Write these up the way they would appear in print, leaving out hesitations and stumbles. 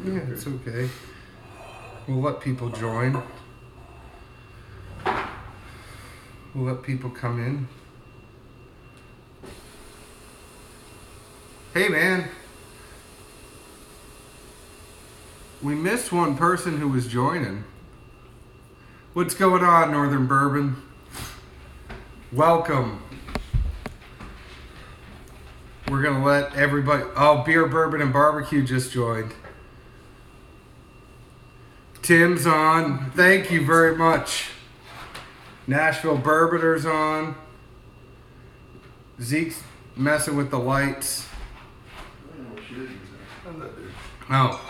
Yeah, it's okay. We'll let people join. We'll let people come in. Hey, man. We missed one person who was joining. What's going on, Northern Bourbon? Welcome. We're going to let everybody... Oh, Beer, Bourbon, and Barbecue just joined. Tim's on. Thank you very much. Nashville Bourboner's on. Zeke's messing with the lights. Oh.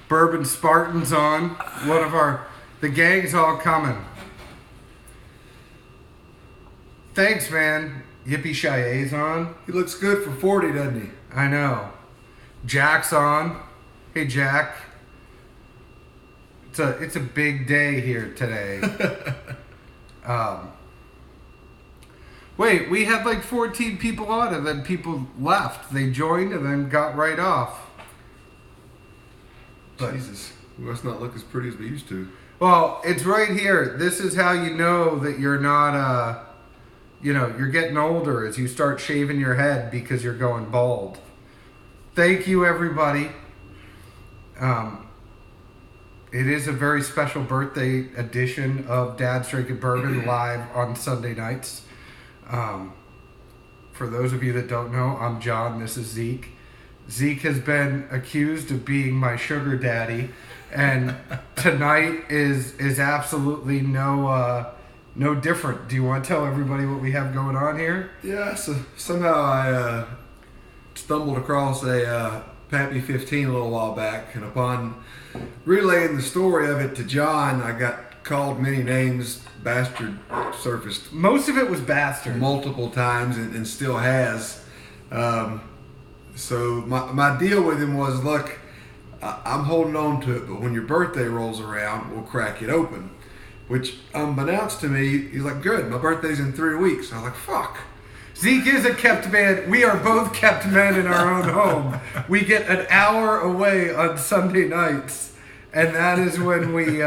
Bourbon Spartan's on. One of our... The gang's all coming. Thanks, man. Yippee Cheyenne's on. He looks good for 40, doesn't he? I know. Jack's on. Hey, Jack. It's a big day here today. Wait, we had like 14 people on and then people left. They joined and then got right off. But Jesus, we must not look as pretty as we used to. Well, it's right here. This is how you know that you're not, you're getting older as you start shaving your head because you're going bald. Thank you, everybody. It is a very special birthday edition of Dad's Drinking Bourbon live on Sunday nights. For those of you that don't know, I'm John. This is Zeke. Zeke has been accused of being my sugar daddy, and tonight is absolutely no different. Do you want to tell everybody what we have going on here? Yeah, so somehow I stumbled across a Pappy 15 a little while back, and upon relaying the story of it to John, I got called many names. Bastard surfaced. Most of it was bastard. Multiple times, and still has. So my deal with him was, look, I'm holding on to it, but when your birthday rolls around, we'll crack it open. Which, unbeknownst to me, he's like, good, my birthday's in 3 weeks. I was like, fuck. Zeke is a kept man. We are both kept men in our own home. We get an hour away on Sunday nights, and that is when we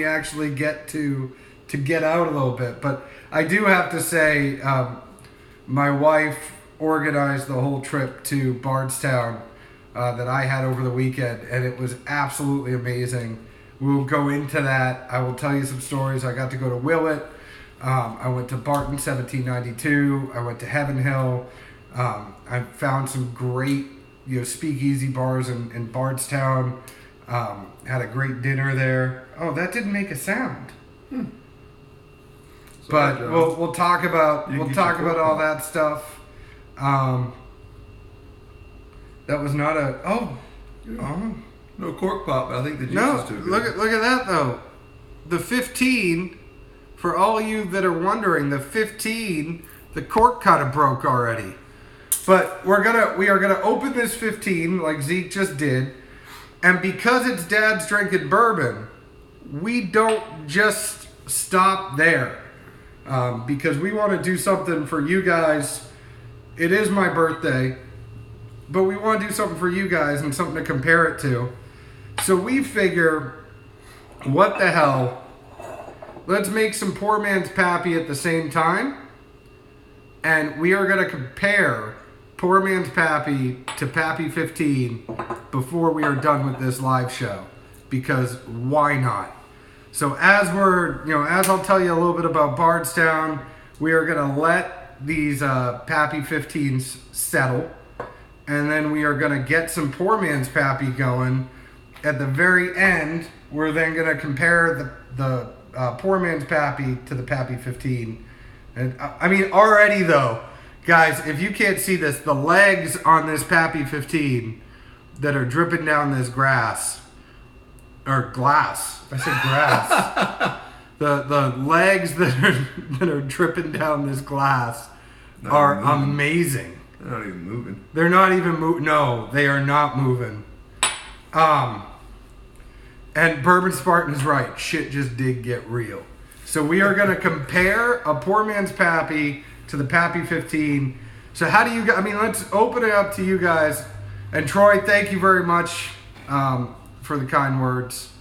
actually get to get out a little bit. But I do have to say, my wife organized the whole trip to Bardstown that I had over the weekend, and it was absolutely amazing. We'll go into that. I will tell you some stories. I got to go to Willett. I went to Barton 1792. I went to Heaven Hill. I found some great speakeasy bars in Bardstown. Had a great dinner there. Oh, that didn't make a sound. But we'll talk about all that stuff. That was not a no cork pop. I think the juice is too good. Look at that though. The 15, for all you that are wondering, the 15, the cork kind of broke already. But we are gonna open this 15 like Zeke just did, and because it's Dad's Drinking Bourbon, we don't just stop there. Because we want to do something for you guys. It is my birthday, but we want to do something for you guys and something to compare it to. So we figure, what the hell, let's make some poor man's Pappy at the same time, and we are going to compare poor man's Pappy to Pappy 15 before we are done with this live show, because why not? So as I'll tell you a little bit about Bardstown, we are going to let these Pappy 15s settle, and then we are going to get some poor man's Pappy going. At the very end, we're then going to compare the poor man's Pappy to the Pappy 15. And I mean, already though, guys, if you can't see this, the legs on this Pappy 15 that are dripping down this glass. I said grass. The legs that are dripping down this glass are amazing. They're not even moving. They're not even moving. No, they are not moving. And Bourbon Spartan is right. Shit just did get real. So we are going to compare a poor man's Pappy to the Pappy 15. So how do you guys, let's open it up to you guys. And Troy, thank you very much. for the kind words.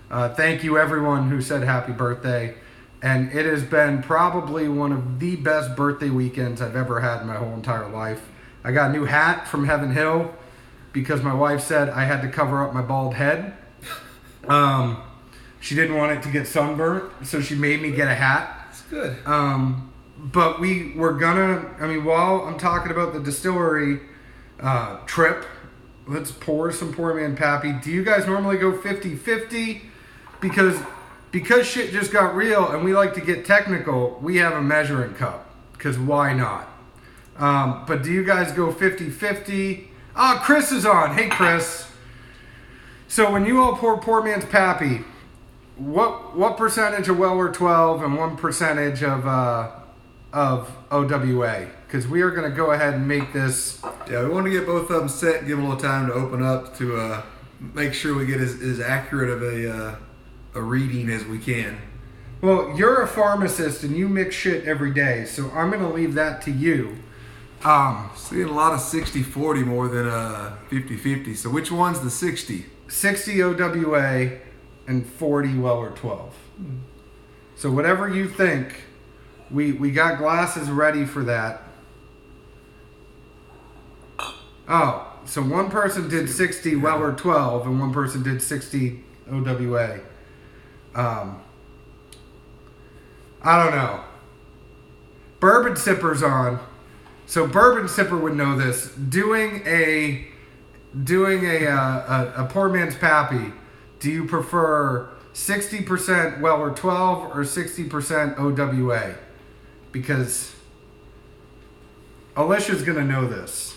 Thank you, everyone who said happy birthday. And it has been probably one of the best birthday weekends I've ever had in my whole entire life. I got a new hat from Heaven Hill because my wife said I had to cover up my bald head. She didn't want it to get sunburnt, so she made me get a hat. That's good. But we were while I'm talking about the distillery trip, let's pour some Poor Man Pappy. Do you guys normally go 50-50? Because shit just got real and we like to get technical, we have a measuring cup. Because why not? But do you guys go 50-50? Chris is on. Hey, Chris. So when you all pour Poor Man's Pappy, what percentage of Weller 12 and what percentage of OWA? Because we are going to go ahead and make this. Yeah, we want to get both of them set and give them a little time to open up to make sure we get as accurate of a reading as we can. Well, you're a pharmacist and you mix shit every day, so I'm going to leave that to you. Seeing a lot of 60-40 more than 50-50. So which one's the 60? 60 OWA and 40 Weller 12. So whatever you think, we got glasses ready for that. Oh, so one person did 60 Weller 12 and one person did 60 OWA. I don't know. Bourbon Sipper's on. So Bourbon Sipper would know this. Doing a Poor Man's Pappy, do you prefer 60% Weller 12 or 60% OWA? Because Alicia's going to know this.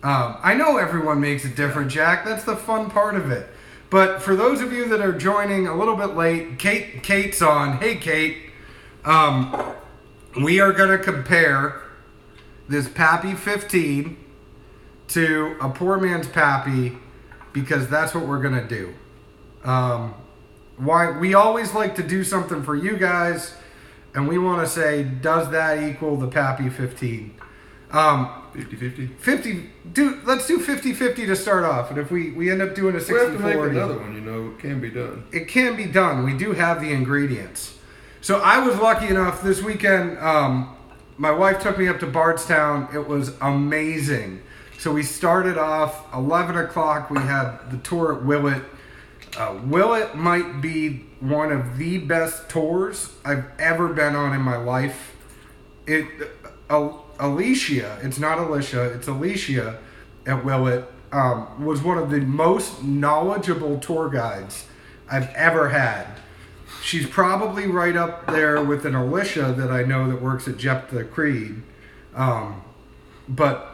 I know everyone makes it different, Jack. That's the fun part of it. But for those of you that are joining a little bit late, Kate's on. Hey, Kate. We are going to compare this Pappy 15 to a Poor Man's Pappy because that's what we're going to do. Why we always like to do something for you guys, and we want to say, does that equal the Pappy 15? 50-50? 50, dude, let's do 50-50 to start off. And if we end up doing a 60-40... We have to make another one, it can be done. It can be done. We do have the ingredients. So I was lucky enough this weekend, my wife took me up to Bardstown. It was amazing. So we started off 11 o'clock. We had the tour at Willett. Willett might be one of the best tours I've ever been on in my life. Alicia, it's not Alicia, it's Alicia at Willett, was one of the most knowledgeable tour guides I've ever had. She's probably right up there with an Alicia that I know that works at Jephthah Creed. But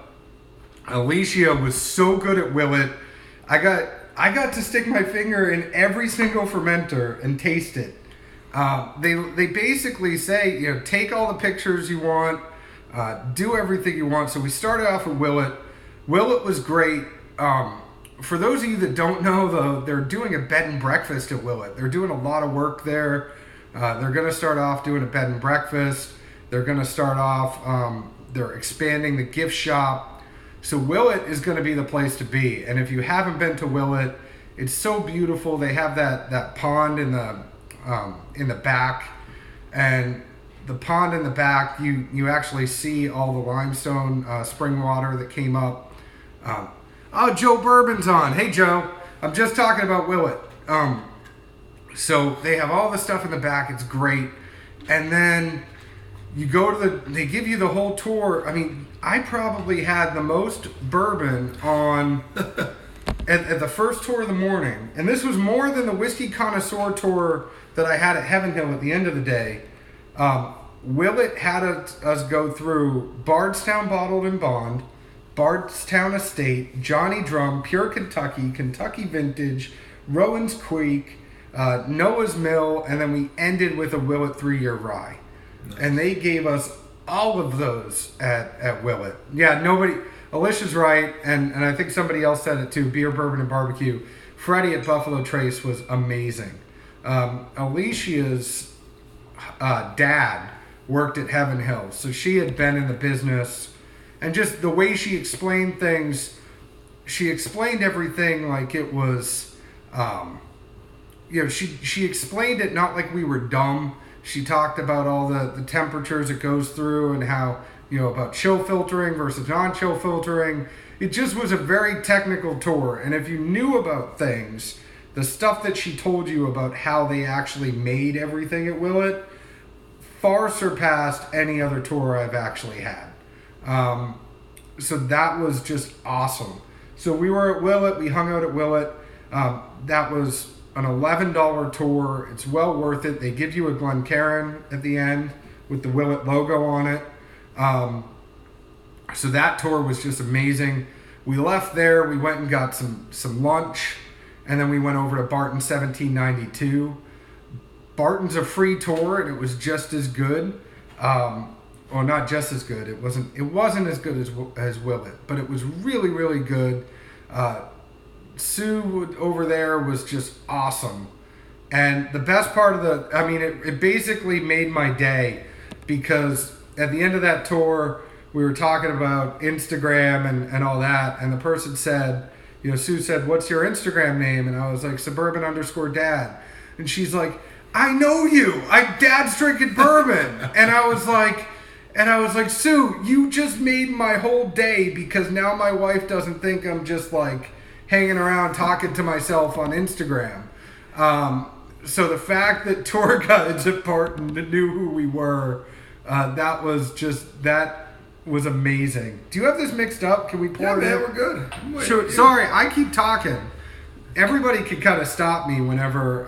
Alicia was so good at Willett. I got to stick my finger in every single fermenter and taste it. They basically say, take all the pictures you want, do everything you want. So we started off with Willett. Willett was great. For those of you that don't know, though, they're doing a bed and breakfast at Willett. They're doing a lot of work there. They're going to start off doing a bed and breakfast. They're going to start off, they're expanding the gift shop. So Willett is going to be the place to be. And if you haven't been to Willett, it's so beautiful. They have that pond in the back. And the pond in the back, you actually see all the limestone spring water that came up. Joe Bourbon's on. Hey, Joe. I'm just talking about Willett. So they have all the stuff in the back. It's great. And then you go to they give you the whole tour. I mean, I probably had the most bourbon on at the first tour of the morning. And this was more than the whiskey connoisseur tour that I had at Heaven Hill at the end of the day. Willett had us go through Bardstown Bottled and Bond, Bardstown Estate, Johnny Drum, Pure Kentucky, Kentucky Vintage, Rowan's Creek, Noah's Mill, and then we ended with a Willett 3-year rye. Nice. And they gave us all of those at Willett. Yeah, Alicia's right, and I think somebody else said it too, beer, bourbon, and barbecue. Freddie at Buffalo Trace was amazing. Alicia's dad worked at Heaven Hill, so she had been in the business, and just the way she explained things, she explained everything like it was, she explained it not like we were dumb. She talked about all the temperatures it goes through and how, about chill filtering versus non-chill filtering. It just was a very technical tour. And if you knew about things, the stuff that she told you about how they actually made everything at Willett far surpassed any other tour I've actually had. So that was just awesome. So we were at Willett. We hung out at Willett. That was an $11 tour. It's well worth it. They give you a Glencairn at the end with the Willett logo on it. So that tour was just amazing. We left there. We went and got some lunch. And then we went over to Barton 1792. Barton's a free tour, and it was just as good. Well, not just as good. It wasn't as good as Willett, but it was really, really good. Sue over there was just awesome. And the best part of it basically made my day, because at the end of that tour, we were talking about Instagram and all that, and the person said, Sue said, "What's your Instagram name?" And I was like, Suburban_dad. And she's like, "I know you. Dad's drinking bourbon." And I was like, "Sue, you just made my whole day, because now my wife doesn't think I'm just like hanging around talking to myself on Instagram." So the fact that tour guides at Barton knew who we were, that was amazing. Do you have this mixed up? Can we pour it in? Yeah, we're good. Sure. Sorry, I keep talking. Everybody can kind of stop me whenever.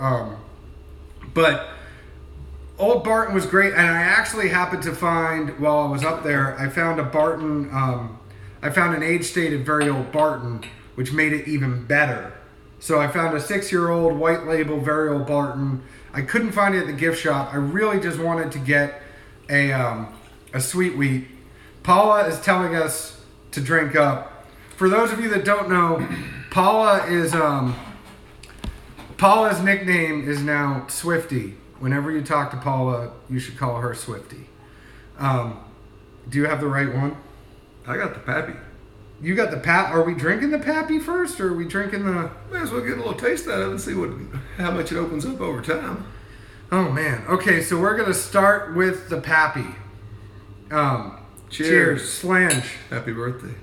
But Old Barton was great, and I actually happened to find, while I was up there, I found a Barton. I found an age-stated very old Barton, which made it even better. So I found a 6-year-old white label very old Barton. I couldn't find it at the gift shop. I really just wanted to get a sweet wheat. Paula is telling us to drink up. For those of you that don't know, Paula's nickname is now Swifty. Whenever you talk to Paula, you should call her Swifty. Do you have the right one? I got the Pappy. You got the Are we drinking the Pappy first, or are we drinking the... May as well get a little taste out of it and see how much it opens up over time. Oh, man. Okay, so we're going to start with the Pappy. Cheers. Slange. Happy birthday.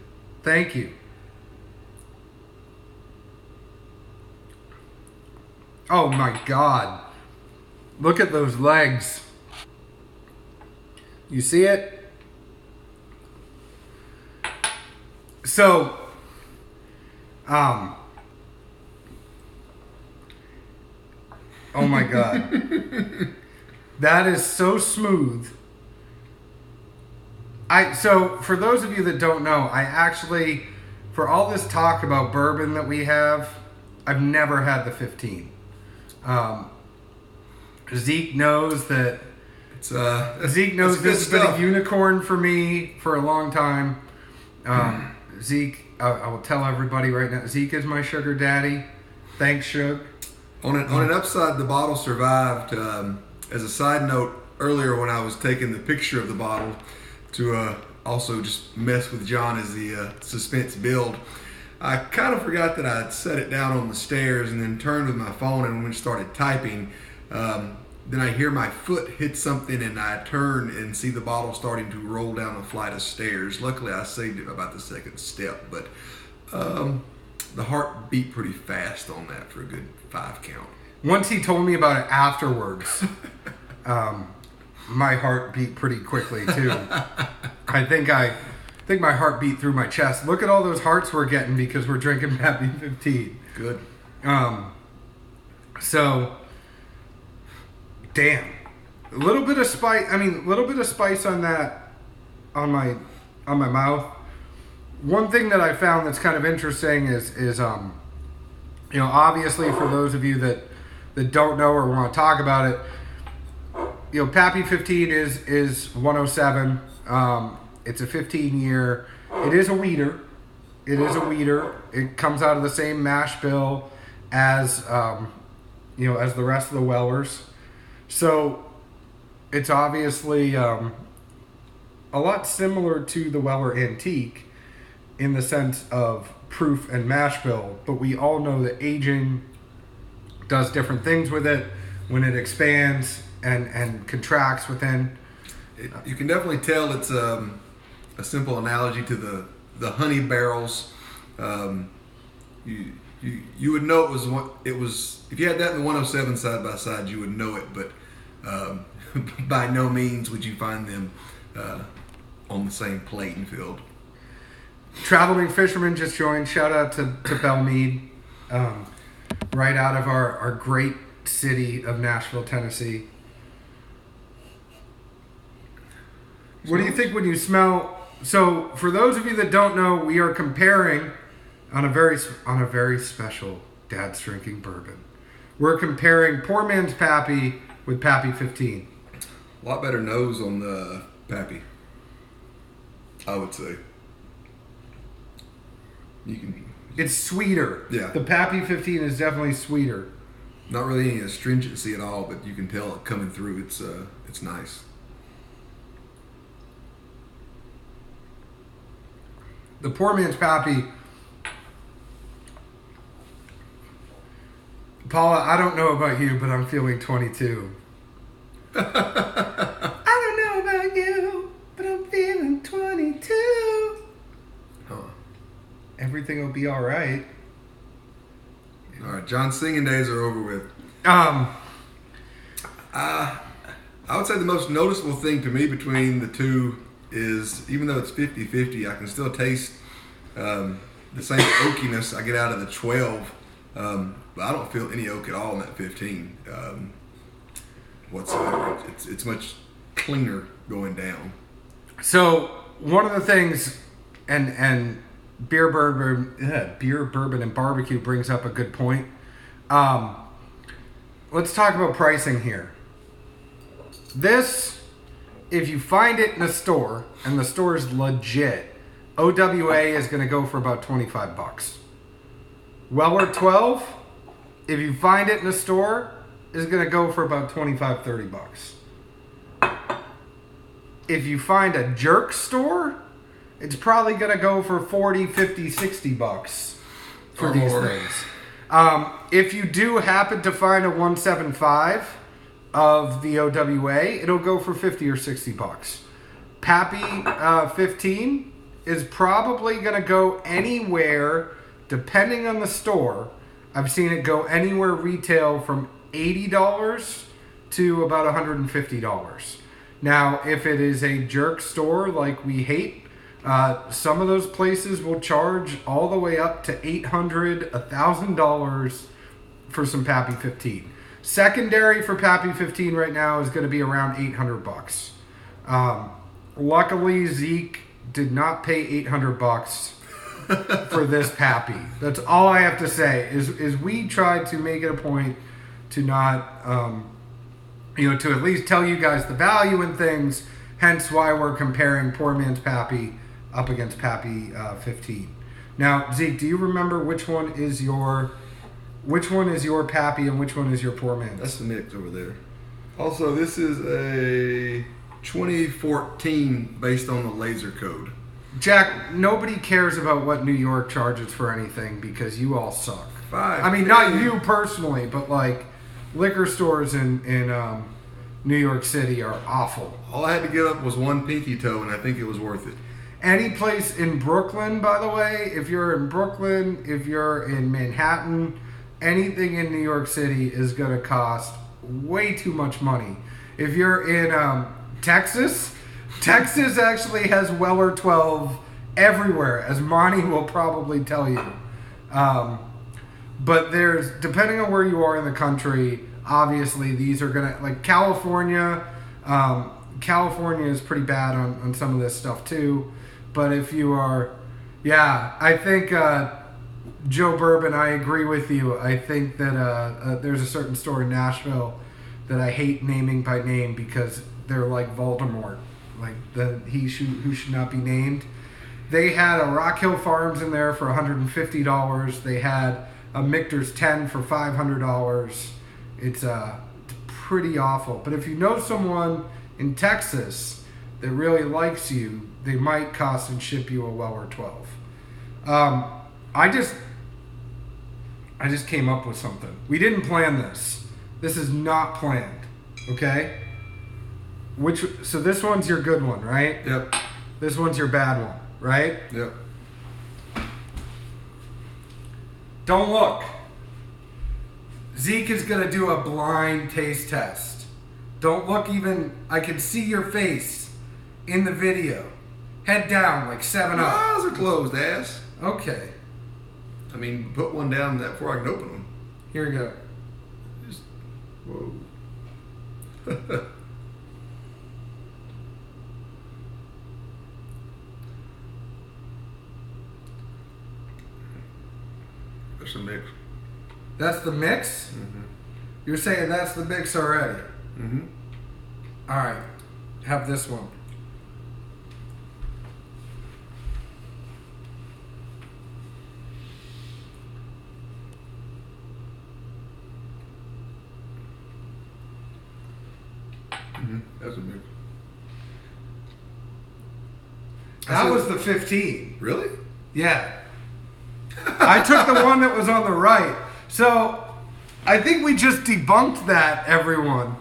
Thank you. Oh, my God. Look at those legs. You see it? So, oh my God. That is so smooth. So for those of you that don't know, I actually, for all this talk about bourbon that we have, I've never had the 15. Zeke knows that. Zeke knows this has been a unicorn for me for a long time. Zeke, I will tell everybody right now, Zeke is my sugar daddy. Thanks, Suge. On an upside, the bottle survived. As a side note, earlier when I was taking the picture of the bottle to also just mess with John as the suspense build, I kind of forgot that I had set it down on the stairs and then turned with my phone, and when I started typing, then I hear my foot hit something, and I turn and see the bottle starting to roll down a flight of stairs. Luckily, I saved it about the second step, but the heart beat pretty fast on that for a good 5 count. Once he told me about it afterwards, my heart beat pretty quickly too. I think my heart beat through my chest. Look at all those hearts we're getting because we're drinking Pappy 15. Good. So, damn, a little bit of spice. A little bit of spice on that, on my mouth. One thing that I found that's kind of interesting is obviously for those of you that don't know or want to talk about it, Pappy 15 is 107. It's a 15-year. It is a weeder. It comes out of the same mash bill as as the rest of the Wellers. So it's obviously a lot similar to the Weller Antique in the sense of proof and mash bill, but we all know that aging does different things with it when it expands and contracts within. You can definitely tell it's a simple analogy to the honey barrels. You would know it was if you had that in the 107 side by side, you would know it, but by no means would you find them on the same playing field. Traveling Fisherman just joined. Shout out to Belle Meade, right out of our great city of Nashville, Tennessee. What do you think when you smell? So, for those of you that don't know, we are comparing on a very special Dad's Drinking Bourbon. We're comparing Poor Man's Pappy with Pappy 15. A lot better nose on the Pappy, I would say. It's sweeter. Yeah. The Pappy 15 is definitely sweeter. Not really any astringency at all, but you can tell it coming through. It's nice. The Poor Man's Pappy. Paula, I don't know about you, but I'm feeling 22. I don't know about you, but I'm feeling 22. Huh. Everything will be all right. All right, John's singing days are over with. I would say the most noticeable thing to me between the two is, even though it's 50-50, I can still taste the same oakiness I get out of the 12. But I don't feel any oak at all in that 15 whatsoever. It's much cleaner going down. So one of the things, and beer, bourbon, and barbecue brings up a good point. Let's talk about pricing here. This, if you find it in a store and the store is legit, OWA is going to go for about $25. Weller 12, if you find it in a store, is going to go for about $25-$30. If you find a jerk store, it's probably going to go for $40, $50, $60 for these things. If you do happen to find a 175 of the OWA, it'll go for $50 or $60. Pappy 15 is probably going to go anywhere, depending on the store. I've seen it go anywhere retail from $80 to about $150. Now, if it is a jerk store like we hate, some of those places will charge all the way up to $800, $1,000 for some Pappy 15. Secondary for Pappy 15 right now is going to be around $800. Luckily, Zeke did not pay $800 for this Pappy. That's all I have to say. Is we tried to make it a point to not, to at least tell you guys the value in things. Hence why we're comparing Poor Man's Pappy up against Pappy 15. Now, Zeke, do you remember which one is your Pappy and which one is your Poor Man's? That's the mix over there. Also, this is a 2014 based on the laser code. Jack, nobody cares about what New York charges for anything because you all suck. I mean, not you personally, but like liquor stores in New York City are awful. All I had to give up was one pinky toe, and I think it was worth it. Any place in Brooklyn, by the way, if you're in Brooklyn, if you're in Manhattan, anything in New York City is going to cost way too much money. If you're in Texas actually has Weller 12 everywhere, as Monty will probably tell you. But there's, depending on where you are in the country, obviously these are going to, like California is pretty bad on some of this stuff too. But if you are, I think Joe Bourbon, I agree with you. I think that there's a certain store in Nashville that I hate naming by name because they're like Voldemort, like who should not be named. They had a Rock Hill Farms in there for $150. They had a Michter's 10 for $500. It's pretty awful. But if you know someone in Texas that really likes you, they might cost and ship you a Weller 12. I just came up with something. We didn't plan this. This is not planned. Okay? So this one's your good one, right? Yep. This one's your bad one, right? Yep. Don't look. Zeke is going to do a blind taste test. Don't look even. I can see your face in the video. Head down, like 7 up. Eyes are closed, ass. Okay. I mean, put one down before I can open them. Here we go. Just, whoa. That's a mix. That's the mix? Mm-hmm. You're saying that's the mix already? Mm-hmm. All right. Have this one. Mm-hmm. That's a mix. That was the 15. Really? Yeah. I took the one that was on the right. So, I think we just debunked that, everyone.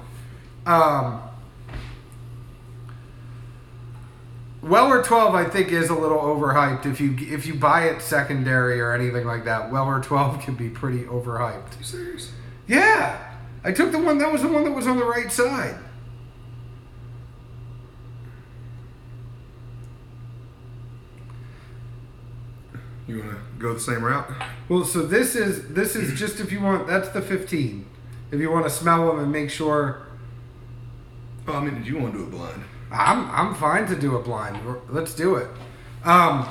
Weller 12, I think, is a little overhyped. If you buy it secondary or anything like that, Weller 12 can be pretty overhyped. Are you serious? Yeah. I took the one that was on the right side. You want to go the same route? Well, so this is just if you want. That's the 15. If you want to smell them and make sure. Oh, I mean, did you want to do it blind? I'm fine to do it blind. Let's do it. And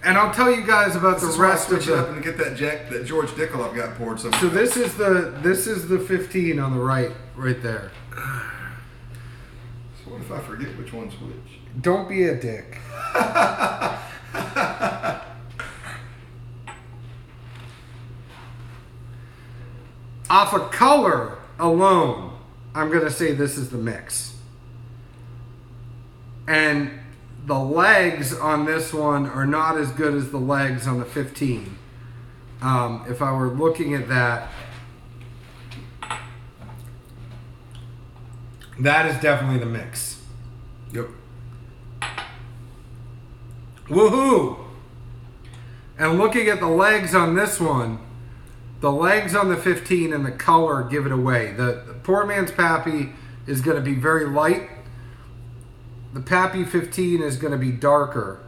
I'll tell you guys about the rest of it up and get that George Dickel I've got poured somewhere. So this is the 15 on the right there. So what if I forget which one's which? Don't be a dick. Off of color alone, I'm going to say this is the mix. And the legs on this one are not as good as the legs on the 15. If I were looking at that, that is definitely the mix. Yep. Woohoo! And looking at the legs on this one, the legs on the 15 and the color give it away. The poor man's Pappy is going to be very light. The Pappy 15 is going to be darker,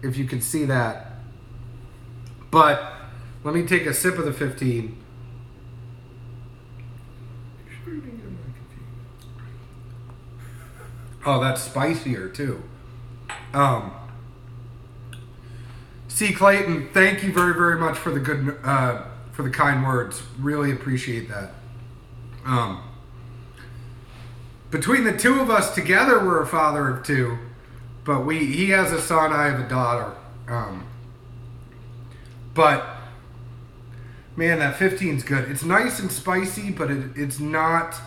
if you can see that. But let me take a sip of the 15. Oh, that's spicier too. C. Clayton, thank you very, very much for the good, for the kind words. Really appreciate that. Between the two of us together, we're a father of two, but he has a son, I have a daughter. But man, that 15's good. It's nice and spicy, but it's not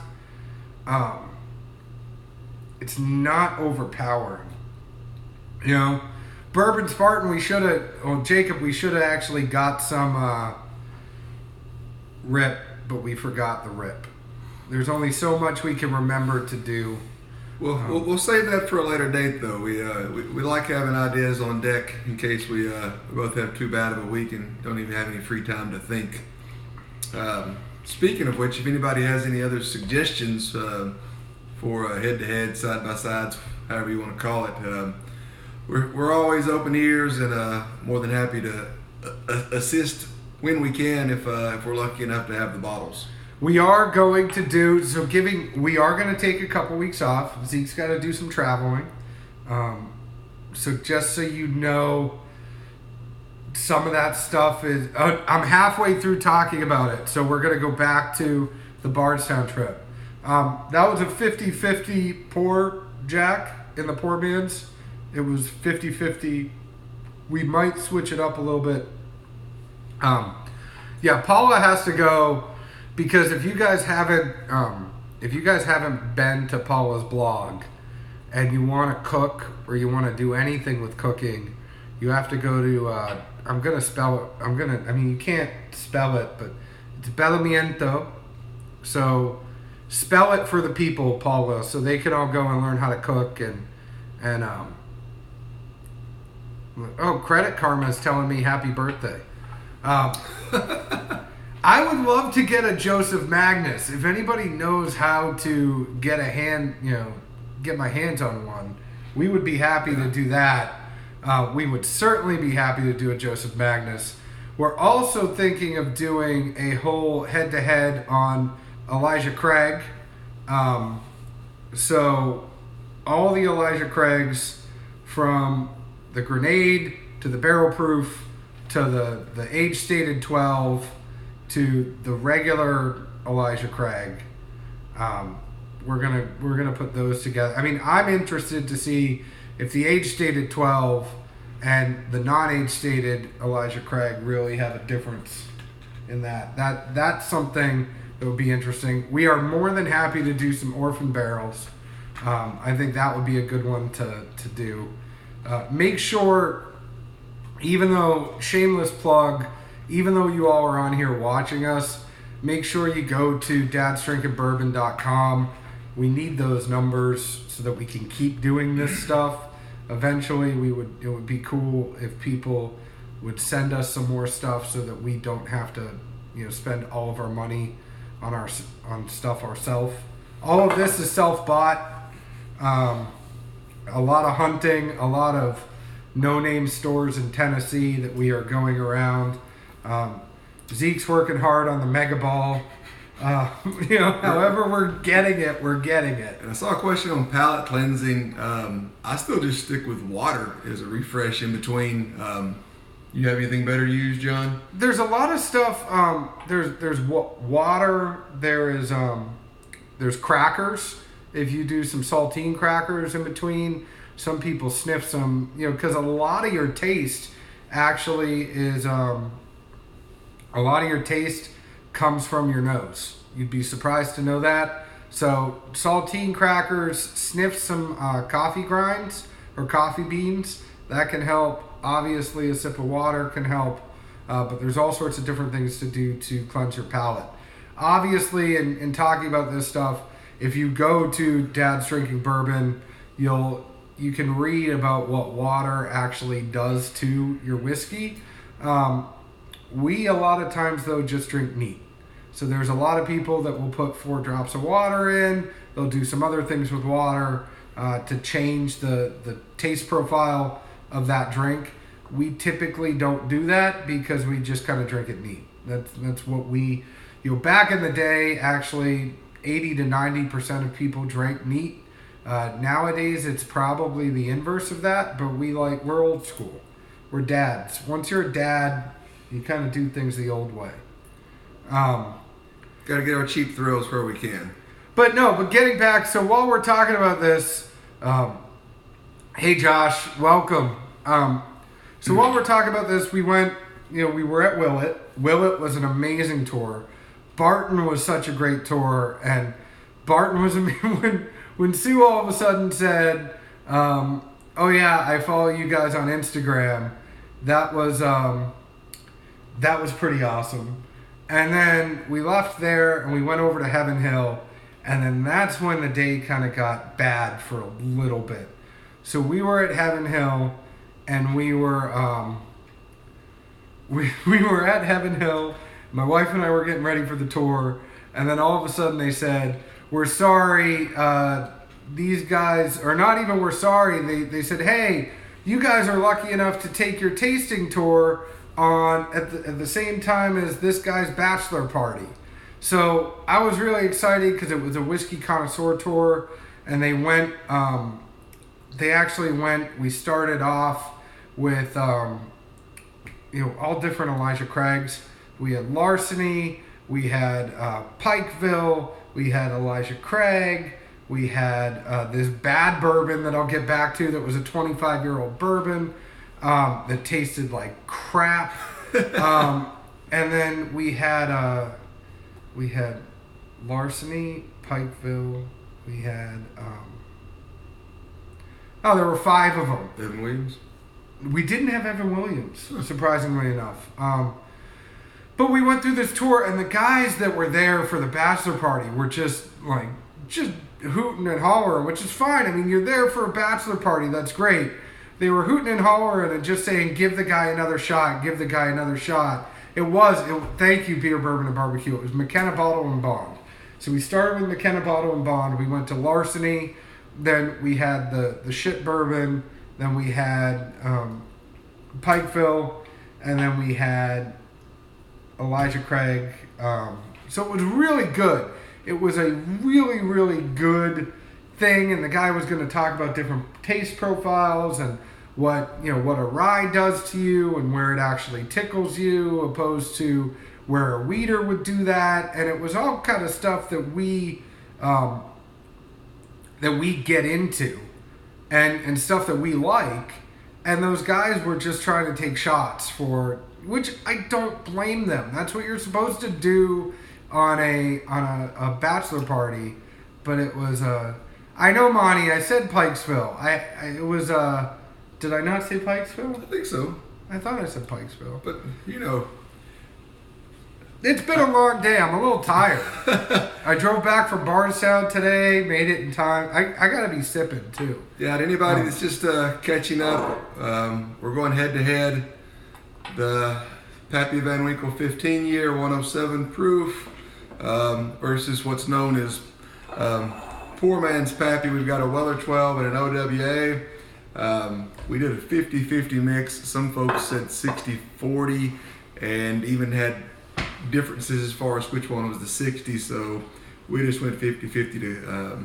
overpowering. You know, Bourbon Spartan, Jacob, we should have actually got some rip, but we forgot the rip. There's only so much we can remember to do. Well, we'll save that for a later date, though. We like having ideas on deck in case we both have too bad of a week and don't even have any free time to think. Speaking of which, if anybody has any other suggestions for head-to-head, side-by-sides, however you want to call it, we're always open ears and more than happy to assist when we can if we're lucky enough to have the bottles. We are going to we are going to take a couple weeks off. Zeke's got to do some traveling. So just so you know, some of that stuff is, I'm halfway through talking about it. So we're going to go back to the Bardstown trip. That was a 50-50 pour, Jack, in the poor man's. It was 50-50. We might switch it up a little bit. Yeah, Paula has to go. Because if you guys haven't been to Paula's blog and you want to cook or you want to do anything with cooking, you have to go to, I'm going to spell it, I mean, you can't spell it, but it's Bellamiento. So spell it for the people, Paula, so they can all go and learn how to cook and oh, Credit Karma is telling me happy birthday. I would love to get a Joseph Magnus. If anybody knows how to get get my hands on one, we would be happy to do that. We would certainly be happy to do a Joseph Magnus. We're also thinking of doing a whole head-to-head on Elijah Craig. So all the Elijah Craigs, from the Grenade to the Barrel Proof to the age-stated 12 to the regular Elijah Craig, we're gonna put those together. I mean, I'm interested to see if the age-stated 12 and the non-age-stated Elijah Craig really have a difference in that. That's something that would be interesting. We are more than happy to do some orphan barrels. I think that would be a good one to do. Make sure, even though, shameless plug, even though you all are on here watching us, make sure you go to dadsdrinkandbourbon.com. We need those numbers so that we can keep doing this stuff. Eventually, it would be cool if people would send us some more stuff so that we don't have to, spend all of our money on stuff ourselves. All of this is self-bought. A lot of hunting, a lot of no-name stores in Tennessee that we are going around. Zeke's working hard on the Mega Ball. However we're getting it. And I saw a question on palate cleansing. I still just stick with water as a refresh in between. You have anything better to use, John? There's a lot of stuff. There's water. There's crackers. If you do some saltine crackers in between, some people sniff some, because a lot of your taste actually is, a lot of your taste comes from your nose. You'd be surprised to know that. So saltine crackers, sniff some coffee grinds or coffee beans. That can help. Obviously, a sip of water can help. But there's all sorts of different things to do to cleanse your palate. Obviously, in talking about this stuff, if you go to Dad's Drinking Bourbon, you can read about what water actually does to your whiskey. We a lot of times though just drink neat. So there's a lot of people that will put 4 drops of water in. They'll do some other things with water to change the taste profile of that drink. We typically don't do that because we just kind of drink it neat. That's what we, back in the day, actually 80 to 90% of people drank neat. Nowadays it's probably the inverse of that, but we're old school. We're dads. Once you're a dad, you kind of do things the old way. Got to get our cheap thrills where we can. But getting back, so while we're talking about this, hey Josh, welcome. So while we're talking about this, we went, we were at Willett. Willett was an amazing tour. Barton was such a great tour, and Barton was when Sue all of a sudden said, "Oh yeah, I follow you guys on Instagram." That was pretty awesome. And then we left there and we went over to Heaven Hill, and then that's when the day kind of got bad for a little bit. So we were at Heaven Hill, and we were at Heaven Hill. My wife and I were getting ready for the tour, and then all of a sudden they said, "We're sorry, these guys," or not even "we're sorry," they said, "Hey, you guys are lucky enough to take your tasting tour on at the same time as this guy's bachelor party." So I was really excited because it was a whiskey connoisseur tour, and we started off with, all different Elijah Craigs. We had Larceny, we had Pikeville, we had Elijah Craig, we had this bad bourbon that I'll get back to that was a 25-year-old bourbon that tasted like crap. And then we had Larceny, Pikeville, we had there were 5 of them. Evan Williams? We didn't have Evan Williams, surprisingly enough. But we went through this tour, and the guys that were there for the bachelor party were just hooting and hollering, which is fine. I mean, you're there for a bachelor party. That's great. They were hooting and hollering and just saying, give the guy another shot, give the guy another shot. Thank you, Beer, Bourbon, and Barbecue. It was McKenna Bottle and Bond. So we started with McKenna Bottle and Bond. We went to Larceny. Then we had the shit bourbon. Then we had Pikeville. And then we had Elijah Craig. So it was really good. It was a really, really good thing. And the guy was going to talk about different taste profiles and what a rye does to you and where it actually tickles you, opposed to where a weeder would do that. And it was all kind of stuff that we get into and stuff that we like. And those guys were just trying to take shots for, which I don't blame them. That's what you're supposed to do on a bachelor party. But it was I know, Monty, I said Pikesville. It was did I not say Pikesville? I think so. I thought I said Pikesville. But, it's been a long day. I'm a little tired. I drove back from Bardstown today, made it in time. I got to be sipping, too. Yeah, to anybody that's just catching up, we're going head-to-head. The Pappy Van Winkle 15-year, 107 proof versus what's known as Poor Man's Pappy. We've got a Weller 12 and an OWA. We did a 50-50 mix. Some folks said 60-40 and even had differences as far as which one was the 60. So we just went 50-50 to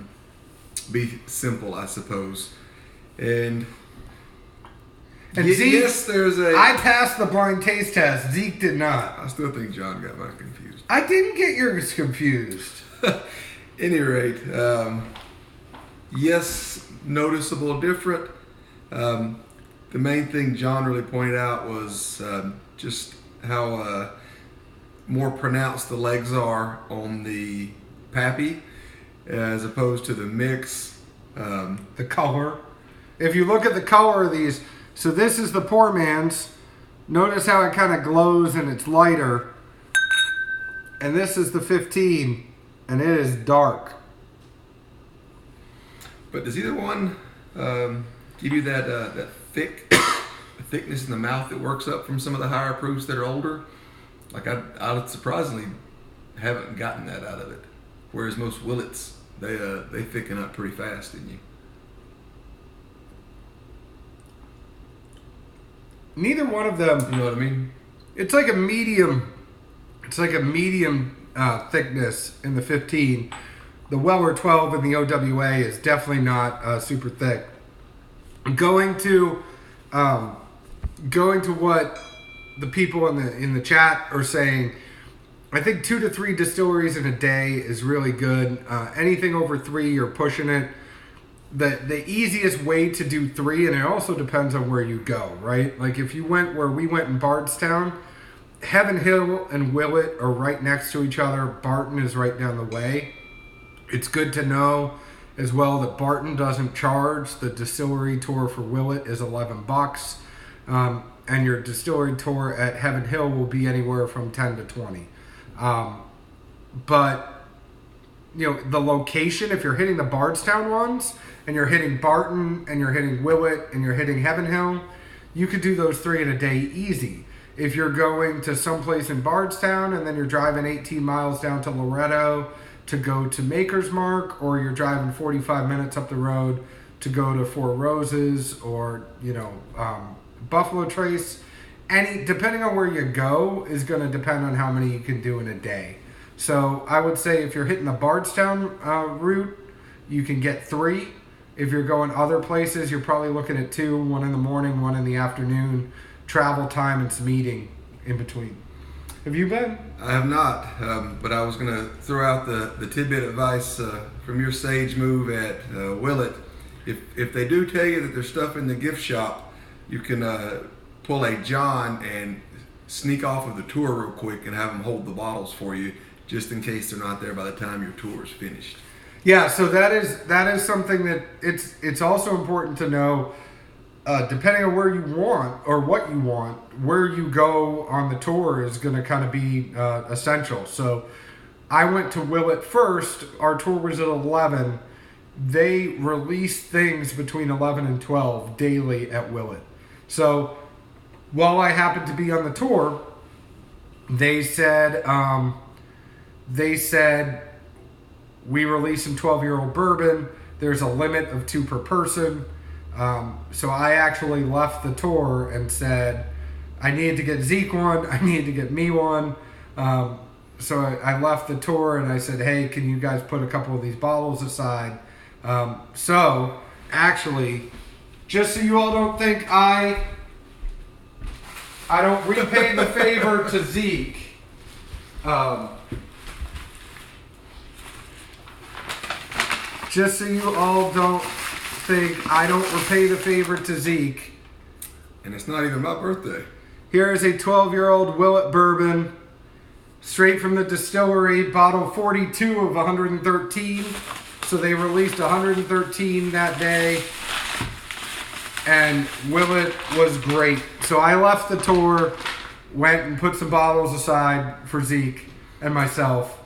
be simple, I suppose. And Zeke, yes, I passed the blind taste test. Zeke did not. I still think John got mine confused. I didn't get yours confused. Any rate, yes, noticeable different. The main thing John really pointed out was just how more pronounced the legs are on the Pappy as opposed to the mix. The color. If you look at the color of these, so this is the Poor Man's. Notice how it kind of glows and it's lighter. And this is the 15, and it is dark. But does either one give you that thickness in the mouth that works up from some of the higher proofs that are older? Like I surprisingly haven't gotten that out of it. Whereas most Willett's, they thicken up pretty fast in you. Neither one of them. You know what I mean? It's like a medium. It's like a medium thickness in the 15. The Weller 12 in the OWA is definitely not super thick. Going to what the people in the chat are saying, I think 2 to 3 distilleries in a day is really good. Anything over 3, you're pushing it. The easiest way to do 3, and it also depends on where you go, right? Like if you went where we went in Bardstown, Heaven Hill and Willett are right next to each other. Barton is right down the way. It's good to know as well that Barton doesn't charge. The distillery tour for Willett is $11. And your distillery tour at Heaven Hill will be anywhere from 10 to 20. But, the location, if you're hitting the Bardstown ones, and you're hitting Barton, and you're hitting Willett, and you're hitting Heaven Hill, you could do those 3 in a day easy. If you're going to someplace in Bardstown, and then you're driving 18 miles down to Loretto to go to Maker's Mark, or you're driving 45 minutes up the road to go to Four Roses, or, Buffalo Trace, depending on where you go is going to depend on how many you can do in a day. So I would say if you're hitting the Bardstown route, you can get 3. If you're going other places, you're probably looking at 2, 1 in the morning, 1 in the afternoon, travel time and some eating in between. Have you been? I have not, but I was going to throw out the tidbit advice from your sage move at Willett. If they do tell you that there's stuff in the gift shop, you can pull a John and sneak off of the tour real quick and have them hold the bottles for you just in case they're not there by the time your tour is finished. Yeah, so that is something that it's also important to know. depending on where you want or what you want, where you go on the tour is going to kind of be essential. So I went to Willett first. Our tour was at 11. They release things between 11 and 12 daily at Willett. So while I happened to be on the tour, they said we release some 12-year-old bourbon. There's a limit of 2 per person. So I actually left the tour and said, I need to get Zeke one. I need to get me one. So I left the tour and I said, hey, can you guys put a couple of these bottles aside? So actually, just so you all don't think I don't repay the favor to Zeke. Just so you all don't think I don't repay the favor to Zeke. And it's not even my birthday. Here is a 12-year-old Willett bourbon, straight from the distillery, bottle 42 of 113. So they released 113 that day, and Willett was great. So I left the tour, went and put some bottles aside for Zeke and myself.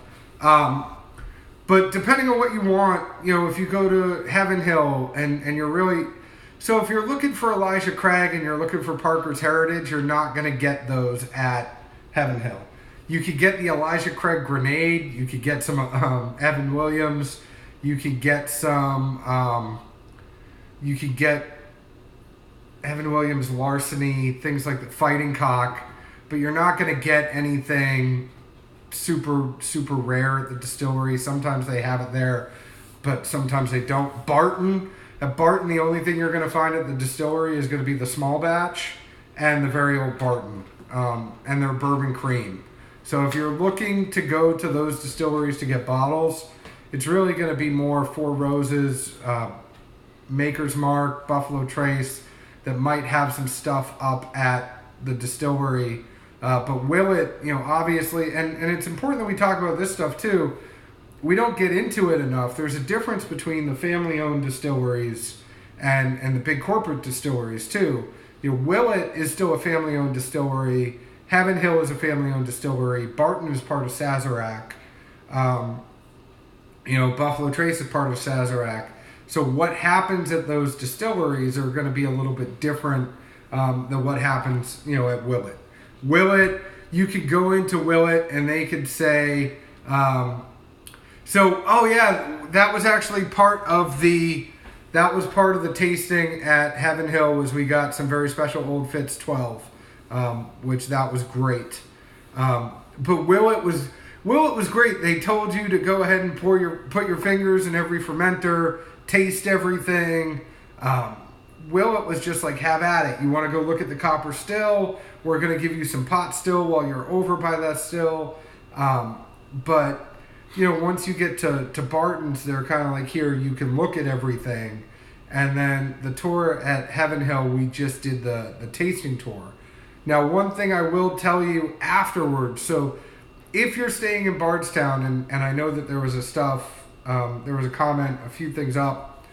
But depending on what you want, if you go to Heaven Hill and you're really... So if you're looking for Elijah Craig and you're looking for Parker's Heritage, you're not going to get those at Heaven Hill. You could get the Elijah Craig Grenade. You could get some Evan Williams. You could get some... you could get Evan Williams Larceny, things like the Fighting Cock. But you're not going to get anything super, super rare at the distillery. Sometimes they have it there, but sometimes they don't. At Barton, the only thing you're going to find at the distillery is going to be the small batch and the very old Barton, and their bourbon cream. So if you're looking to go to those distilleries to get bottles, it's really going to be more Four Roses, Maker's Mark, Buffalo Trace, that might have some stuff up at the distillery. But Willett, obviously, and it's important that we talk about this stuff too. We don't get into it enough. There's a difference between the family-owned distilleries and the big corporate distilleries too. Willett is still a family-owned distillery. Heaven Hill is a family-owned distillery. Barton is part of Sazerac. Buffalo Trace is part of Sazerac. So what happens at those distilleries are going to be a little bit different than what happens, at Willett. Willett, you could go into Willett and they could say, that was actually part of the tasting at Heaven Hill. Was we got some very special Old Fitz 12, which that was great. But Willett was great. They told you to go ahead and put your fingers in every fermenter, taste everything. Willett was just like, have at it. You want to go look at the copper still? We're going to give you some pot still while you're over by that still. But once you get to Barton's, they're kind of like, here, you can look at everything. And then the tour at Heaven Hill, we just did the tasting tour. Now, one thing I will tell you afterwards, so if you're staying in Bardstown, and I know that there was a comment, a few things up,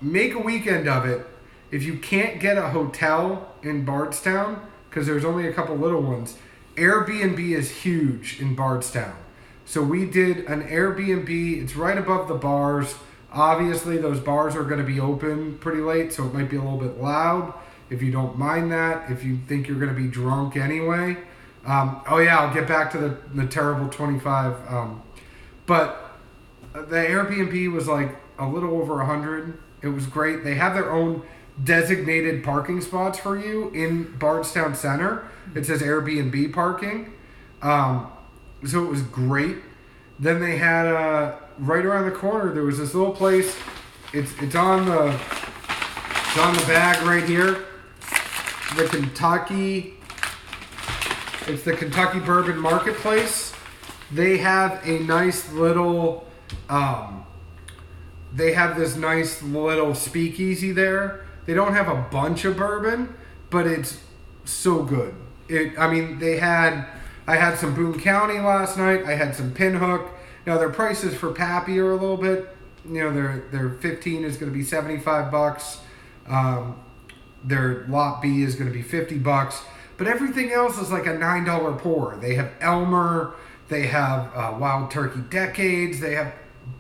make a weekend of it. If you can't get a hotel in Bardstown, because there's only a couple little ones, Airbnb is huge in Bardstown. So we did an Airbnb. It's right above the bars. Obviously, those bars are going to be open pretty late, so it might be a little bit loud. If you don't mind that, if you think you're going to be drunk anyway. I'll get back to the terrible 25. But the Airbnb was like a little over 100. It was great. They have their own designated parking spots for you in Bardstown Center. It says Airbnb parking. So it was great. Then they had right around the corner there was this little place. It's on the bag right here. It's the Kentucky Bourbon Marketplace. They have a nice little they have this nice little speakeasy there. They don't have a bunch of bourbon, but it's so good. I had some Boone County last night. I had some Pinhook. Now their prices for Pappy are a little bit, their 15 is going to be $75. Their lot B is going to be $50, but everything else is like a $9 pour. They have Elmer, they have Wild Turkey Decades, they have a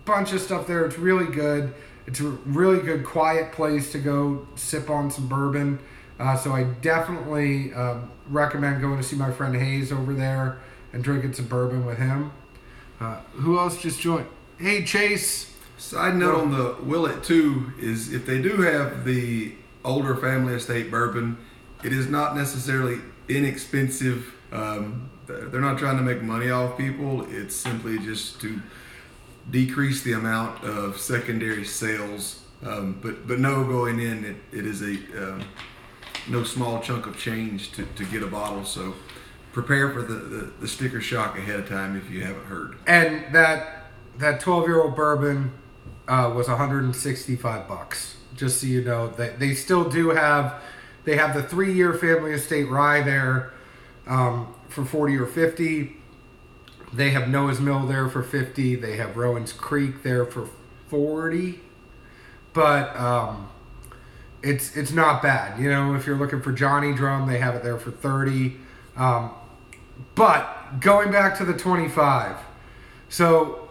bunch of stuff there. It's really good. It's a really good quiet place to go sip on some bourbon. So I definitely recommend going to see my friend Hayes over there and drinking some bourbon with him. Who else just joined? Hey, Chase. Side note on the Willett too is if they do have the older family estate bourbon, it is not necessarily inexpensive. They're not trying to make money off people. It's simply just to decrease the amount of secondary sales. But no, going in, it is a no small chunk of change to get a bottle. So prepare for the sticker shock ahead of time if you haven't heard. And that 12-year-old bourbon was $165. Just so you know, they still do have, they have the 3-year family estate rye there for $40 or $50. They have Noah's Mill there for $50. They have Rowan's Creek there for $40. But it's not bad. You know, if you're looking for Johnny Drum, they have it there for $30. But going back to the 25. So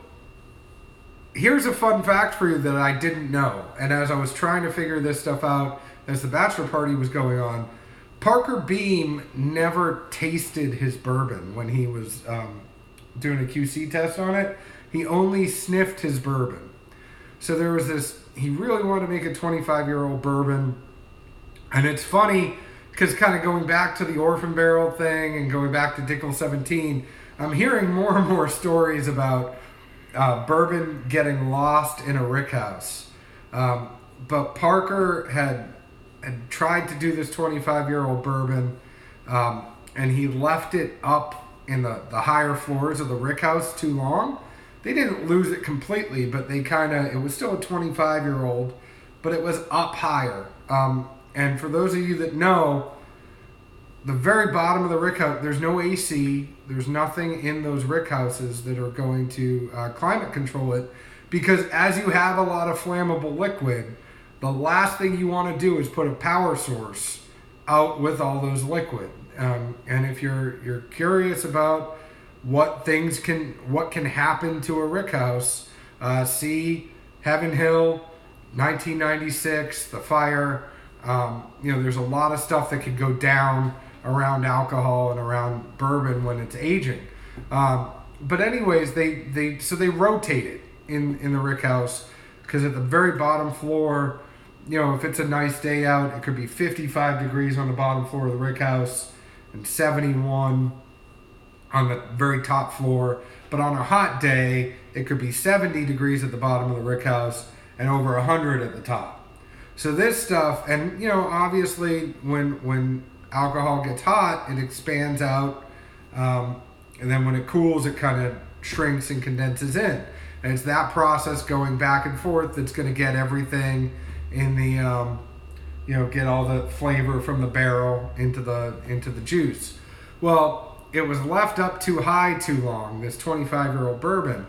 here's a fun fact for you that I didn't know. And as I was trying to figure this stuff out as the bachelor party was going on, Parker Beam never tasted his bourbon when he was doing a QC test on it. He only sniffed his bourbon. So there was this, he really wanted to make a 25-year-old bourbon. And it's funny because kind of going back to the Orphan Barrel thing and going back to Dickel 17, I'm hearing more and more stories about bourbon getting lost in a rickhouse. But Parker had tried to do this 25-year-old bourbon, and he left it up in the higher floors of the rickhouse too long. They didn't lose it completely, but they it was still a 25-year-old, but it was up higher. And for those of you that know, the very bottom of the rickhouse, there's no AC. There's nothing in those rickhouses that are going to climate control it, because as you have a lot of flammable liquid, the last thing you want to do is put a power source out with all those liquid. And if you're curious about what can happen to a rickhouse, see Heaven Hill, 1996, the fire. There's a lot of stuff that could go down around alcohol and around bourbon when it's aging. But anyways, they rotate it in the rickhouse, because at the very bottom floor, if it's a nice day out, it could be 55 degrees on the bottom floor of the rickhouse and 71 on the very top floor. But on a hot day, it could be 70 degrees at the bottom of the rickhouse and over 100 at the top. So this stuff, and obviously when alcohol gets hot, it expands out, and then when it cools, it kind of shrinks and condenses in. And it's that process going back and forth that's going to get everything in the, get all the flavor from the barrel into the juice. Well, it was left up too high too long, this 25-year-old bourbon.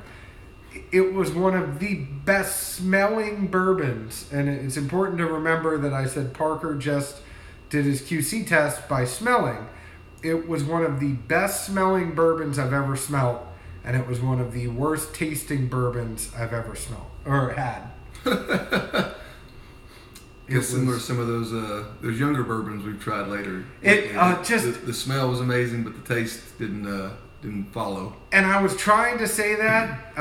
It was one of the best smelling bourbons, and it's important to remember that I said Parker just did his QC test by smelling. It was one of the best smelling bourbons I've ever smelled, and it was one of the worst tasting bourbons I've ever smelled or had. It's similar to some of those younger bourbons we've tried later. The smell was amazing, but the taste didn't follow. And I was trying to say that.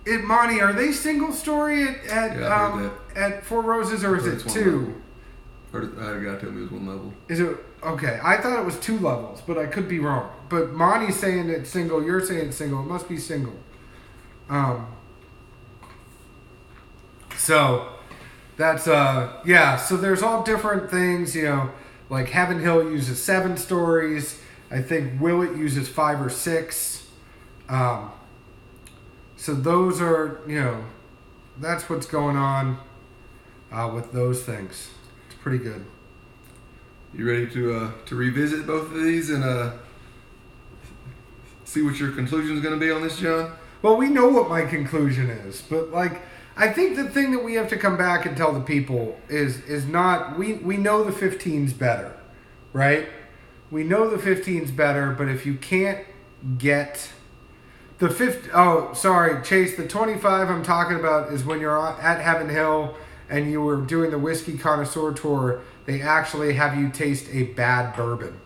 Monty, are they single story at Four Roses, or is it two? I had a guy tell me it was one level. Is it okay? I thought it was 2 levels, but I could be wrong. But Monty's saying it's single. You're saying it's single. It must be single. So that's So there's all different things. Like Heaven Hill uses 7 stories. I think Willett uses 5 or 6. So those are, that's what's going on with those things. It's pretty good. You ready to revisit both of these and see what your conclusion is going to be on this, John? Well, we know what my conclusion is, but I think the thing that we have to come back and tell the people is not we know the 15's better, right? We know the 15's better, but if you can't get the 50, Chase, the 25 I'm talking about is when you're at Heaven Hill and you were doing the whiskey connoisseur tour. They actually have you taste a bad bourbon.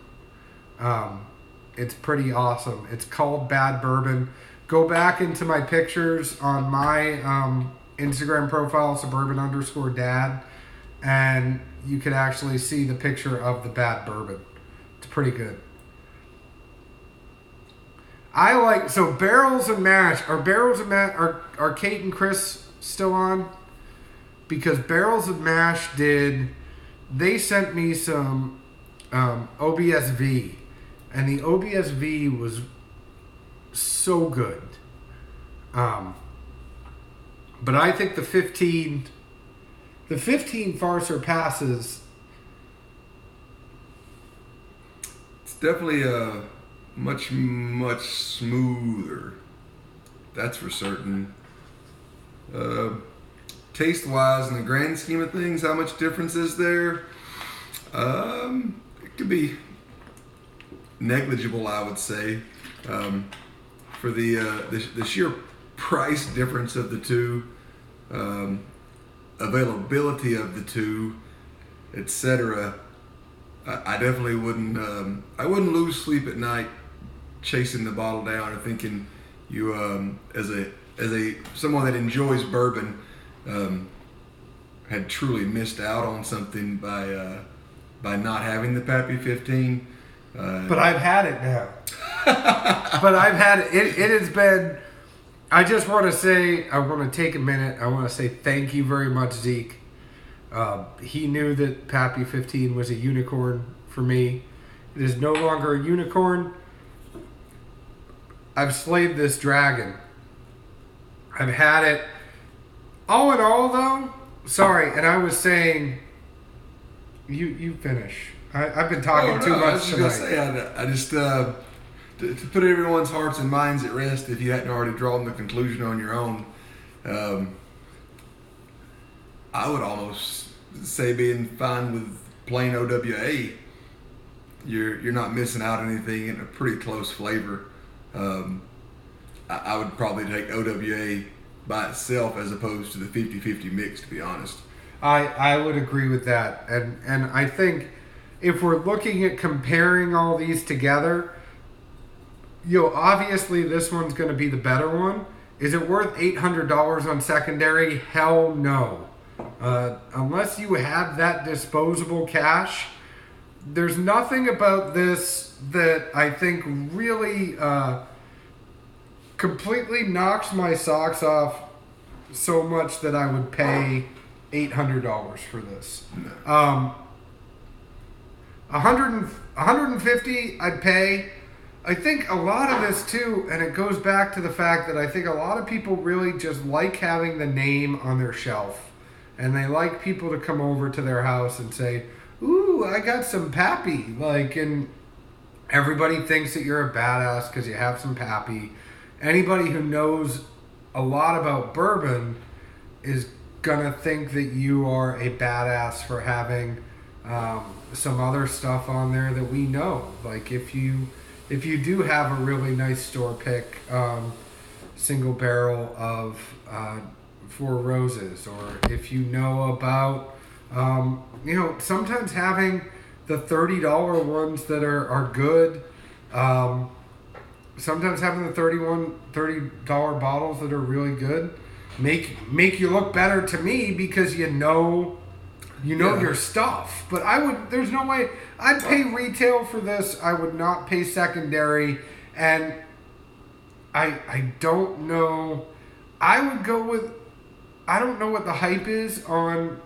It's pretty awesome. It's called Bad Bourbon. Go back into my pictures on my Instagram profile, suburban_dad, and you can actually see the picture of the Bad Bourbon. It's pretty good. I like, so Barrels and Mash. Are Kate and Chris still on? Because Barrels and Mash they sent me some OBSV, and the OBSV was so good. But I think the 15 far surpasses. It's definitely much smoother. That's for certain. Taste wise, in the grand scheme of things, how much difference is there? It could be negligible, I would say. For the sheer price difference of the two, availability of the two, etc. I definitely wouldn't. I wouldn't lose sleep at night chasing the bottle down or thinking you, as a someone that enjoys bourbon, had truly missed out on something by not having the Pappy 15. But I've had it now. But I've had it. It has been. I just want to say, I want to take a minute. I want to say thank you very much, Zeke. He knew that Pappy 15 was a unicorn for me. It is no longer a unicorn. I've slayed this dragon. I've had it. All in all, though, sorry, and I was saying, you finish. I've been talking too much I was just tonight. Gonna say, I just to put everyone's hearts and minds at rest, if you hadn't already drawn the conclusion on your own, I would almost say being fine with plain OWA, you're not missing out on anything in a pretty close flavor. I would probably take OWA by itself as opposed to the 50-50 mix, to be honest. I would agree with that. And I think if we're looking at comparing all these together, obviously this one's going to be the better one. Is it worth $800 on secondary? Hell no. Unless you have that disposable cash, there's nothing about this that I think really completely knocks my socks off so much that I would pay $800 for this. $150 I'd pay. I think a lot of this too, and it goes back to the fact that I think a lot of people really just like having the name on their shelf, and they like people to come over to their house and say, "Ooh, I got some Pappy," and everybody thinks that you're a badass because you have some Pappy. Anybody who knows a lot about bourbon is gonna think that you are a badass for having some other stuff on there that we know. Like if you do have a really nice store pick single barrel of Four Roses, or if you know about sometimes having the $30 ones that are good. Sometimes having the $30 bottles that are really good make you look better to me because you know your stuff. But there's no way I'd pay retail for this. I would not pay secondary, and I don't know. I would go with, I don't know what the hype is on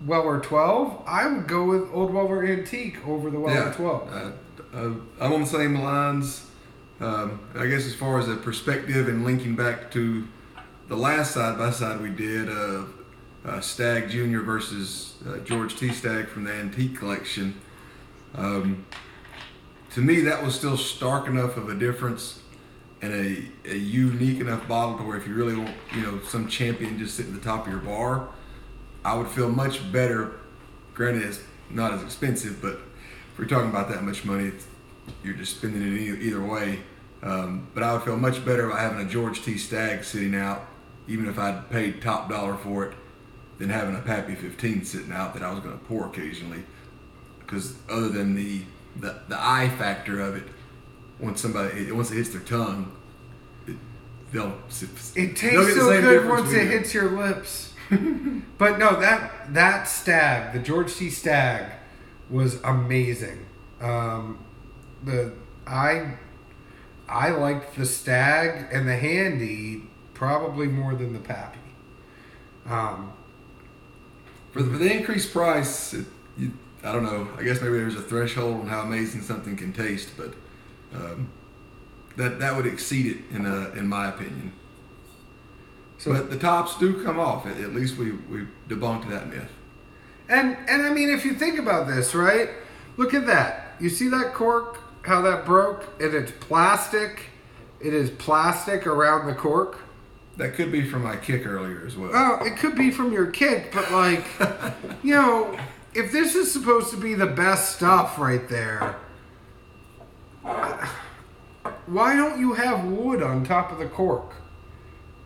Weller 12. I would go with Old Weller Antique over the Weller 12. I'm on the same lines. I guess as far as a perspective and linking back to the last side-by-side we did of Stagg Jr. versus George T. Stagg from the Antique Collection, to me that was still stark enough of a difference and a unique enough bottle to where if you really want, some champion just sitting at the top of your bar, I would feel much better. Granted, it's not as expensive, but if we're talking about that much money, you're just spending it either way. But I would feel much better about having a George T. Stagg sitting out, even if I'd paid top dollar for it, than having a Pappy 15 sitting out that I was going to pour occasionally. Because other than the eye factor of it, once it hits their tongue, it tastes so good once it hits your lips. But no, that Stagg, the George T. Stagg, was amazing. I liked the Stagg and the Handy probably more than the Pappy. For the increased price, I don't know. I guess maybe there's a threshold on how amazing something can taste, but that would exceed it in my opinion. So, but the tops do come off. At least we debunked that myth. And I mean, if you think about this, right? Look at that. You see that cork? How that broke? And it's plastic. It is plastic around the cork. That could be from my kick earlier as well. Oh, it could be from your kick, but like, if this is supposed to be the best stuff right there, why don't you have wood on top of the cork?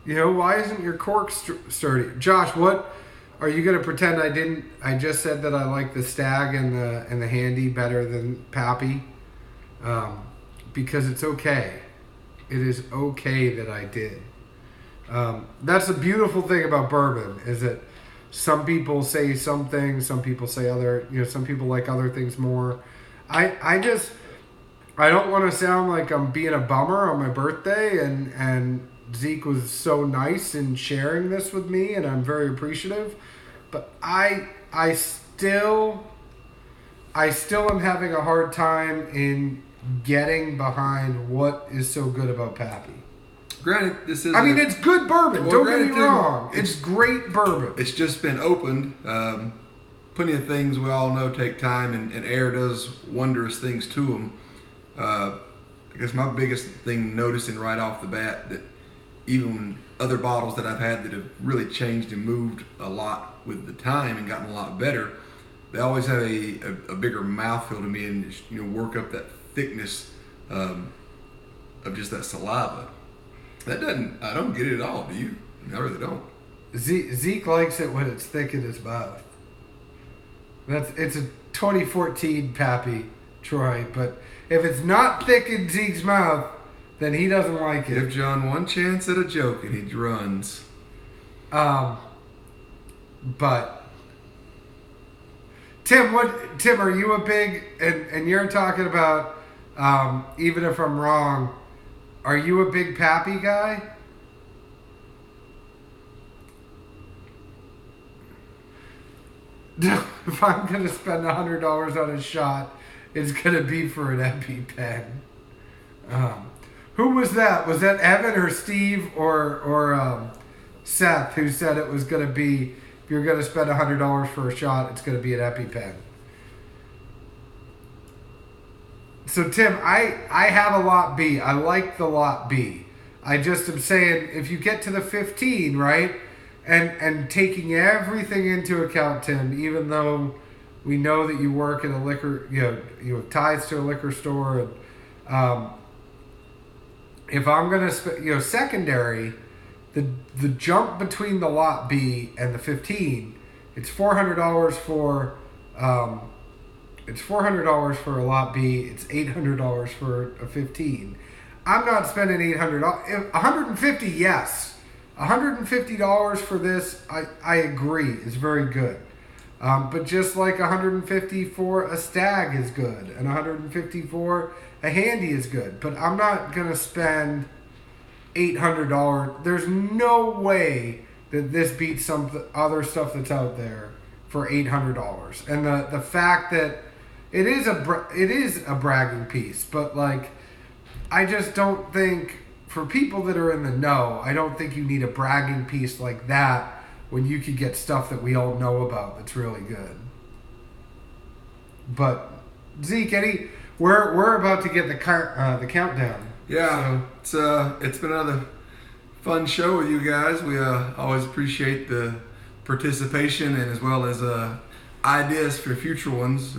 Why isn't your cork sturdy? Josh, what are you going to pretend I didn't? I just said that I like the Stagg and the Handy better than Pappy, because it's okay. It is okay that I did. That's the beautiful thing about bourbon, is that some people say some things, some people say other, some people like other things more. I don't want to sound like I'm being a bummer on my birthday, and Zeke was so nice in sharing this with me, and I'm very appreciative, but I still am having a hard time in getting behind what is so good about Pappy. Granted, this is... it's good bourbon. Well, don't get me wrong. It's great bourbon. It's just been opened. Plenty of things we all know take time, and air does wondrous things to them. I guess my biggest thing noticing right off the bat, that even other bottles that I've had that have really changed and moved a lot with the time and gotten a lot better, they always have a bigger mouthfeel to me, and work up that thickness of just that saliva. I don't get it at all, do you? I really don't. Zeke likes it when it's thick in his mouth. It's a 2014 Pappy, Troy, but if it's not thick in Zeke's mouth, then he doesn't like it. Give John one chance at a joke and he runs. But Tim, are you a big, and you're talking about, even if I'm wrong, are you a big Pappy guy? If I'm going to spend $100 on a shot, it's going to be for an EpiPen. Who was that? Was that Evan or Steve or Seth who said it was going to be, if you're going to spend $100 for a shot, it's going to be an EpiPen? So Tim, I have a lot B. I like the lot B. I just am saying, if you get to the 15, right, and taking everything into account, Tim, even though we know that you work at a liquor, you have ties to a liquor store, and if I'm gonna secondary, the jump between the lot B and the 15, it's $400 for. It's $400 for a lot B. It's $800 for a 15. I'm not spending $800. $150, yes. $150 for this, I agree, is very good. But just like $150 for a Stagg is good, and $150 for a Handy is good. But I'm not gonna spend $800. There's no way that this beats some other stuff that's out there for $800. And the fact that it is a bragging piece, but like, I just don't think, for people that are in the know, I don't think you need a bragging piece like that when you could get stuff that we all know about that's really good. But Zeke, we're about to get the countdown. Yeah, it's been another fun show with you guys. We always appreciate the participation and as well as ideas for future ones.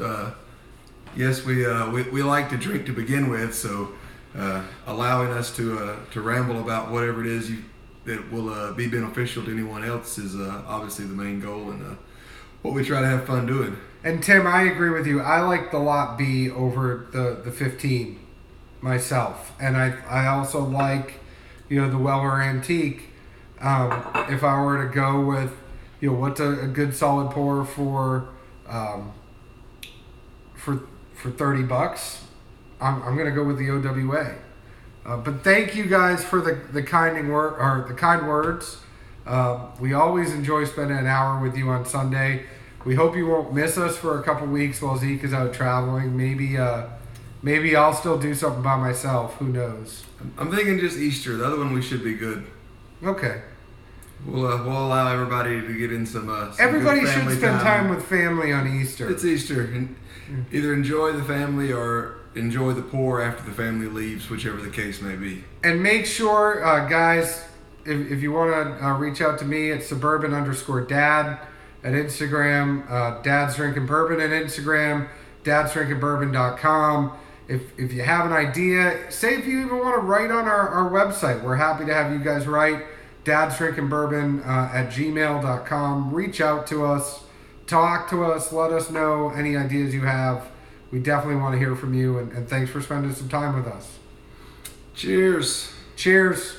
Yes, we like to drink to begin with, so allowing us to ramble about whatever it is that will be beneficial to anyone else is obviously the main goal and what we try to have fun doing. And Tim, I agree with you. I like the Lot B over the 15 myself, and I also like the Weller Antique. If I were to go with what's a good solid pour for $30, I'm gonna go with the OWA. But thank you guys for the kind words. We always enjoy spending an hour with you on Sunday. We hope you won't miss us for a couple weeks while Zeke is out traveling. Maybe I'll still do something by myself. Who knows? I'm thinking just Easter. The other one we should be good. Okay. We'll allow everybody to get in some. Everybody should spend time with family on Easter. It's Easter, and either enjoy the family or enjoy the pour after the family leaves, whichever the case may be. And make sure, guys, if you want to reach out to me, it's suburban_dad at Instagram, Dad's Drinking Bourbon at Instagram, dadsdrinkingbourbon.com. If you have an idea, say if you even want to write on our website, we're happy to have you guys write. dadsdrinkingbourbon at gmail.com. Reach out to us, talk to us, let us know any ideas you have. We definitely want to hear from you, and thanks for spending some time with us. Cheers. Cheers.